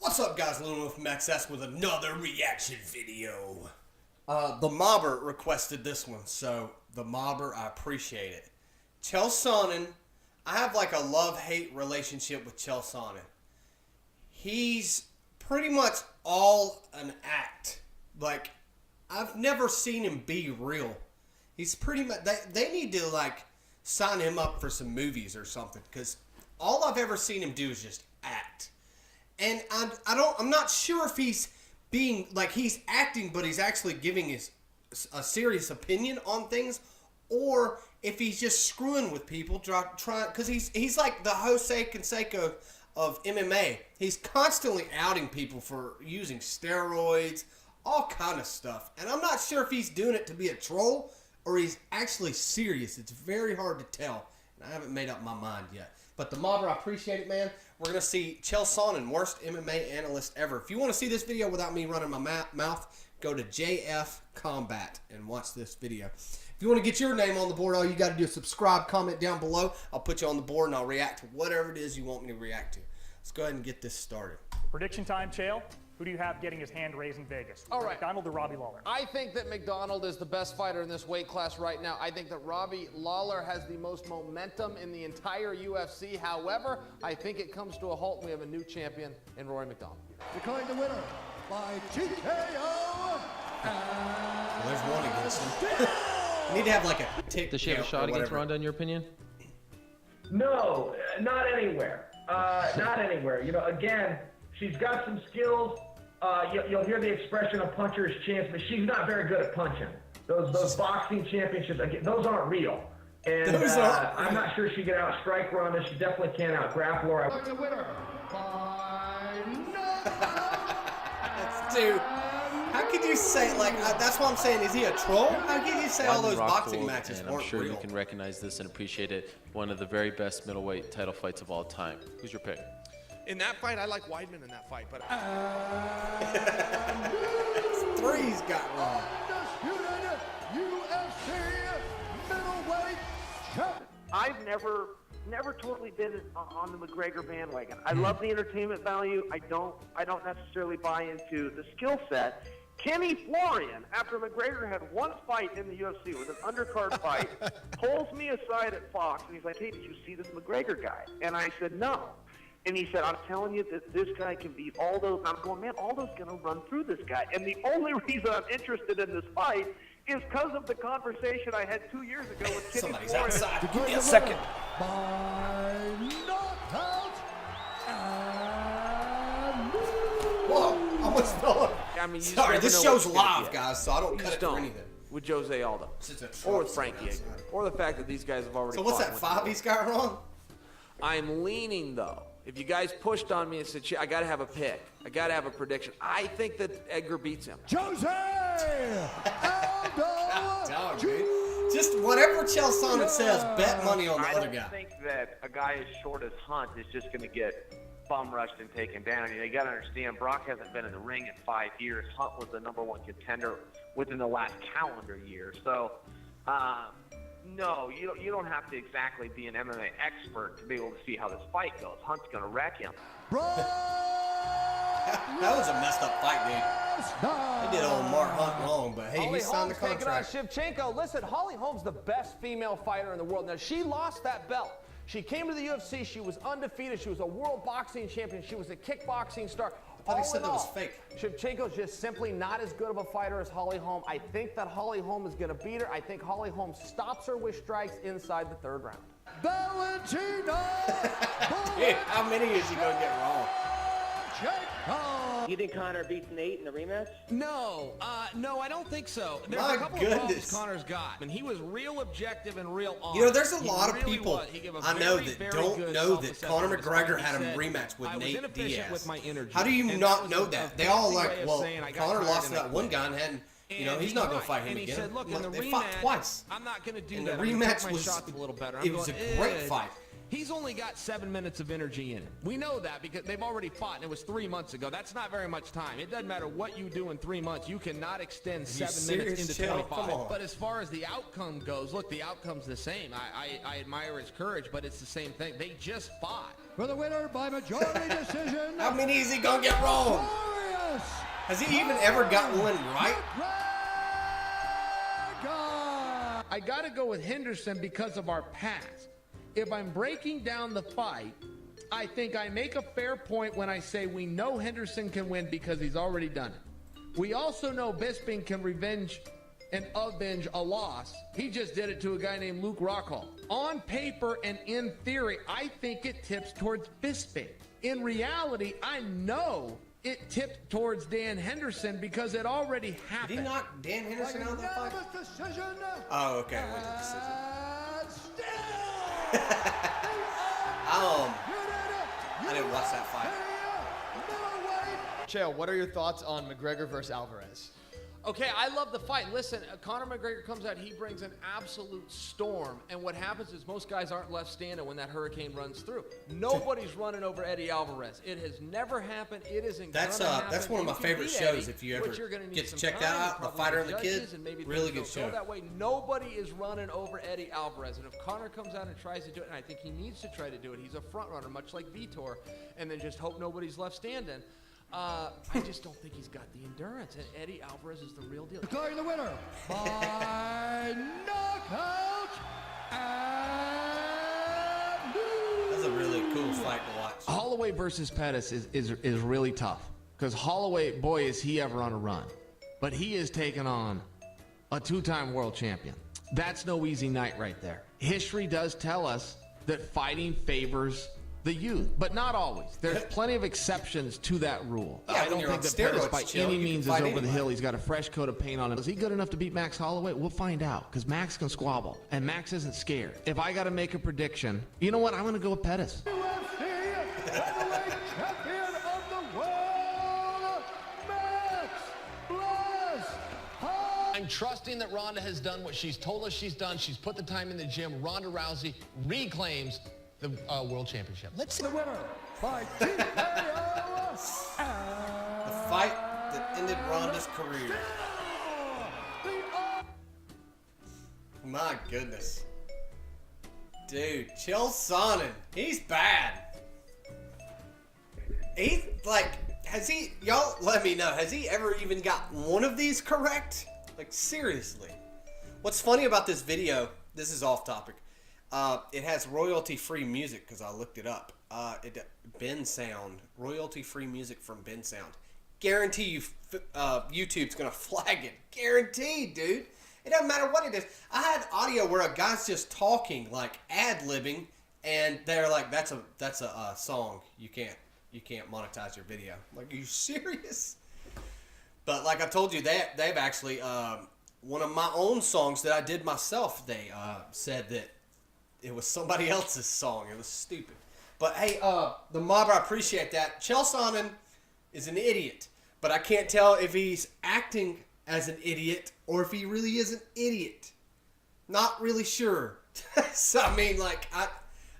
What's up, guys? Luna from XS with another reaction video. The Mobber requested this one, so the Mobber, I appreciate it. Chael Sonnon, I have like a love-hate relationship with Chael Sonnon. He's pretty much all an act. Like, I've never seen him be real. He's pretty much, they need to like sign him up for some movies or something, because all I've ever seen him do is just act. And I'm not sure if he's being, like, he's acting, but he's actually giving a serious opinion on things, or if he's just screwing with people, because he's like the Jose Canseco of MMA. He's constantly outing people for using steroids, all kind of stuff. And I'm not sure if he's doing it to be a troll or he's actually serious. It's very hard to tell, and I haven't made up my mind yet. But the Mobber, I appreciate it, man. We're going to see Chael Sonnon, worst MMA analyst ever. If you want to see this video without me running my mouth, go to JF Combat and watch this video. If you want to get your name on the board, all you got to do is subscribe, comment down below. I'll put you on the board, and I'll react to whatever it is you want me to react to. Let's go ahead and get this started. Prediction time, Chael. Who do you have getting his hand raised in Vegas? All right. McDonald or Robbie Lawler? I think that McDonald is the best fighter in this weight class right now. I think that Robbie Lawler has the most momentum in the entire UFC. However, I think it comes to a halt. We have a new champion in Rory McDonald. Declaring the winner by TKO. Well, there's one against him. You need to have like a tick. Does she have a shot against Ronda, in your opinion? No, not anywhere. Not anywhere. You know, again, she's got some skills. You'll hear the expression "a puncher's chance," but she's not very good at punching. Those boxing championships, again, those aren't real. And I'm not sure she can outstrike Ronda. She definitely can't out-grapple her. The winner by knockout. Dude, how could you say, like, that's what I'm saying, is he a troll? How can you say all those boxing matches and weren't I'm sure real? you can recognize this and appreciate it. One of the very best middleweight title fights of all time. Who's your pick? In that fight, I like Weidman in that fight, but Three's got wrong. Undisputed UFC middleweight champion. I've never totally been on the McGregor bandwagon. I love the entertainment value. I don't necessarily buy into the skill set. Kenny Florian, after McGregor had one fight in the UFC with an undercard fight, pulls me aside at Fox and he's like, "Hey, did you see this McGregor guy?" And I said, "No." And he said, "I'm telling you that this guy can beat all those." I'm going, "Man, all those going to run through this guy." And the only reason I'm interested in this fight is because of the conversation I had 2 years ago with Kenny Somebody's Florian. outside. Give me a second. By knockout. Whoa, almost fell up. I mean, you just Sorry, never this know show's what you're gonna live, get. guys, so I don't You cut just it for don't. anything. With Jose Aldo, It's a or with troll Frankie outside. Edgar, or the fact that these guys have already. So what's fought that, with 5 them. he's got wrong? I'm leaning though. If you guys pushed on me and said, "I got to have a pick, I got to have a prediction," I think that Edgar beats him. Jose Aldo. Dog, dude. Just whatever Chael Sonnon says, bet money on the I other don't guy. think that a guy as short as Hunt is just going to get bum rushed and taken down. You got to understand, Brock hasn't been in the ring in 5 years. Hunt was the #1 contender within the last calendar year. So, no, you don't have to exactly be an MMA expert to be able to see how this fight goes. Hunt's going to wreck him. That was a messed up fight, dude. They did old Mark Hunt wrong, but hey, he signed the contract. Shevchenko. Listen, Holly Holm's the best female fighter in the world. Now, she lost that belt. She came to the UFC. She was undefeated. She was a world boxing champion. She was a kickboxing star. I thought he said that was fake. Shevchenko's just simply not as good of a fighter as Holly Holm. I think that Holly Holm is going to beat her. I think Holly Holm stops her with strikes inside the 3rd round. Valentina. Dude, how many is he going to get wrong? Checo. You think Conor beats Nate in the rematch? No, I don't think so. There's My a couple goodness. of problems Conor's got, and he was real objective and real honest. You know, there's a He lot of really people was. He gave a I know very, that very don't good know that self-assessment Conor of his fight. McGregor He had a said, rematch with "I was Nate inefficient Diaz." with my energy." How do you And not was know a that? They all fancy like, way of well, saying, "I got Conor tired lost to and I that one quit." guy and hadn't, you know, And he's not going right. to fight him and he again. said, "Look, in the They rematch, fought twice. I'm not going to do And that. the I'm gonna rematch take my was- shots a little better." it was a great fight. He's only got 7 minutes of energy in him. We know that because they've already fought, and it was 3 months ago. That's not very much time. It doesn't matter what you do in 3 months. You cannot extend 7 minutes into Chael? 25. Come on. But as far as the outcome goes, look, the outcome's the same. I admire his courage, but it's the same thing. They just fought. For the winner by majority decision. How many is he gonna get wrong? Has he even ever got one right? I got to go with Henderson because of our past. If I'm breaking down the fight, I think I make a fair point when I say we know Henderson can win because he's already done it. We also know Bisping can avenge a loss. He just did it to a guy named Luke Rockhold. On paper and in theory, I think it tips towards Bisping. In reality, I know it tipped towards Dan Henderson because it already happened. Did he knock Dan Henderson out of that fight? Oh, okay. It was a decision. I didn't watch that fight. Chael, what are your thoughts on McGregor versus Alvarez? Okay, I love the fight. Listen, Conor McGregor comes out, he brings an absolute storm, and what happens is most guys aren't left standing when that hurricane runs through. Nobody's running over Eddie Alvarez. It has never happened. It isn't gonna happen. That's one of my favorite shows. If you ever get to check that out, The Fighter and the Kid, really good show. That way, nobody is running over Eddie Alvarez, and if Conor comes out and tries to do it, and I think he needs to try to do it, he's a front runner, much like Vitor, and then just hope nobody's left standing. I just don't think he's got the endurance, and Eddie Alvarez is the real deal. Declaring the winner by knockout. That's a really cool fight to watch. Holloway versus Pettis is really tough because Holloway, boy, is he ever on a run. But he is taking on a two-time world champion. That's no easy night right there. History does tell us that fighting favors the youth, but not always. There's plenty of exceptions to that rule. Yeah, I don't think that Pettis by any means is over the hill. He's got a fresh coat of paint on him. Is he good enough to beat Max Holloway? We'll find out, because Max can squabble, and Max isn't scared. If I got to make a prediction, you know what? I'm going to go with Pettis. UFC heavyweight champion of the world, Max Bless. I'm trusting that Ronda has done what she's told us she's done. She's put the time in the gym. Ronda Rousey reclaims the world championship. Let's see the winner by TKO. The fight that ended Ronda's career. My goodness. Dude, Chael Sonnon, he's bad. He's like, y'all let me know, has he ever even got one of these correct? Like, seriously. What's funny about this video, this is off topic, it has royalty-free music because I looked it up. Ben Sound, royalty-free music from Ben Sound. Guarantee you, YouTube's gonna flag it. Guaranteed, dude. It doesn't matter what it is. I had audio where a guy's just talking, like ad-libbing, and they're like, "That's a song. You can't monetize your video." I'm like, are you serious? But like I told you, they've actually one of my own songs that I did myself. They said that it was somebody else's song. It was stupid. But hey, the mob, I appreciate that. Chael Sonnen is an idiot, but I can't tell if he's acting as an idiot or if he really is an idiot. Not really sure. So I mean, like,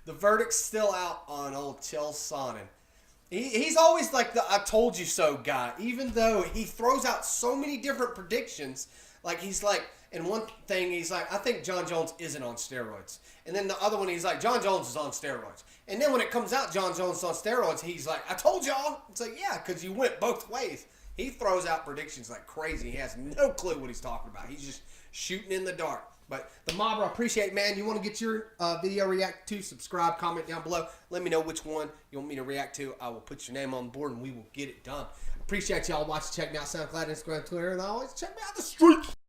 the verdict's still out on old Chael Sonnen. He's always like the "I told you so" guy, even though he throws out so many different predictions. Like, he's like, in one thing, he's like, "I think John Jones isn't on steroids." And then the other one, he's like, "John Jones is on steroids." And then when it comes out John Jones is on steroids, he's like, "I told y'all." It's like, yeah, because you went both ways. He throws out predictions like crazy. He has no clue what he's talking about. He's just shooting in the dark. But the mob, I appreciate it, man. You want to get your video react to, subscribe, comment down below. Let me know which one you want me to react to. I will put your name on the board and we will get it done. Appreciate y'all watching. Check me out SoundCloud, Instagram, Twitter, and always check me out the streets.